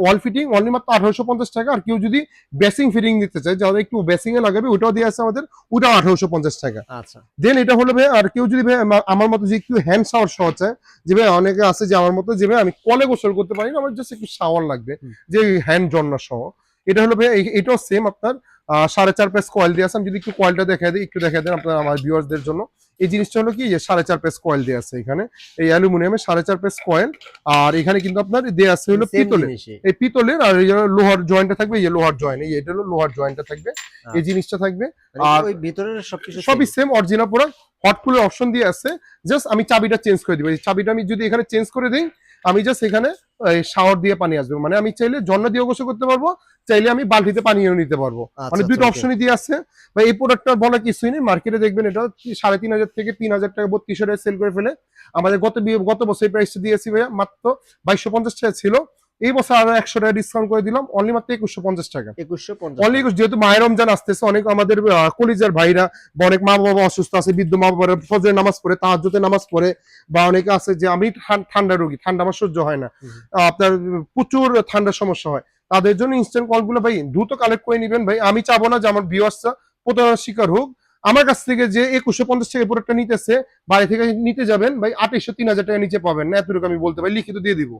ওয়াল fitting only মাত্র 1850 টাকা। আর কেউ যদি বেসিং ফিটিং নিতে চায়, যারা একটু বেসিং এ লাগাবে, ওটাও দিয়ে আছে আমাদের, ওটাও 1850 টাকা। আচ্ছা দেন এটা হলো ভাই, আর কেউ যদি ভাই আমার মতো যে একটু হ্যান্ড শাওয়ার সহ চায়, যে ভাই অনেকে আছে যে আমার মতো যে ভাই আমি কলে গোসল করতে পারি না, আমার জাস্ট একটু শাওয়ার লাগবে, হুম। যে হ্যান্ড জন্না সহ, এটা হলো ভাই এটাও সেম আপনার 4.5 পেস কয়েল দিয়ে আছে। আমি যদি একটু কয়েলটা দেখাই দিই, একটু দেখাই দেন আপনার আমার ভিউয়ারদের জন্য। এই জিনিসটা হলো কি, যে 4.5 পেস কয়েল দিয়ে আছে এখানে, এই অ্যালুমিনিয়ামের 4.5 পেস কয়েল। আর এখানে কিন্তু আপনার দেয়া আছে হলো সেম পিতলের, জিনিসই। এই পিতলের, আর এই যে লোহার জয়েন্টটা থাকবে, এই যে লোহার জয়েন্ট, এই এটা হলো লোহার জয়েন্টটা থাকবে, এই আচ্ছা জিনিসটা থাকবে। মানে আর ওই ভিতরের সবকিছু সেম। সবই সেম অরিজিনাল প্রোডাক্ট। হট কুলের অপশন দিয়ে আছে, জাস্ট আমি চাবিটা চেঞ্জ করে দিব। এই চাবিটা আমি যদি এখানে চেঞ্জ করে দিই, আমি জাস্ট এখানে শাওয়ার দিয়ে পানি আসবে, মানে আমি চাইলে ঝর্ণা দিয়ে গোসল করতে পারবো, চাইলে আমি বালতিতে পানিও নিতে পারবো, আচ্ছা মানে আচ্ছা দুইটা ওকে। অপশনই দিয়ে আছে। বা এই প্রোডাক্টটা বলা কিছুই নেই, মার্কেটে দেখবেন এটা 3,500 থেকে 3,000 টাকা 3200 টাকা সেল করে ফেলে। আমাদের গত বছর প্রাইসটা দিয়েছি ভাইয়া মাত্র 2250 টাকা ছিল, এই বছর আরো 100 টাকা ডিসকাউন্ট করে দিলাম, অনলি মাত্র 2150 টাকা। 2150 অনলি টাকা। যেহেতু মায়ের রমজান আসতেছে, অনেক আমাদের কলিজার ভাইরা বা অনেক মা বাবা অসুস্থ আছে, বৃদ্ধ মা বাবারা ফজরের নামাজ পড়ে, তাহাজ্জুদের নামাজ পড়ে, বা অনেকে আছে যে আমি ঠান্ডা রোগী, ঠান্ডা আমার সহ্য হয় না, হুম। আপনার প্রচুর ঠান্ডার সমস্যা হয়, তাদের জন্য ইনস্ট্যান্ট কলগুলো ভাই দ্রুত কালেক্ট করে নেবেন ভাই। আমি চাবো না যে আমার ভিউয়ার্সরা প্রতারণার শিকার হোক। আমার কাছ থেকে যে 2150 টাকা প্রোডাক্টটা নিতেছে, বাড়ি থেকে নিতে যাবেন ভাই 2800 3000 টাকা নিচে পাবেন না, এতটুকু আমি বলতে পারি, লিখিত দিয়ে দিব।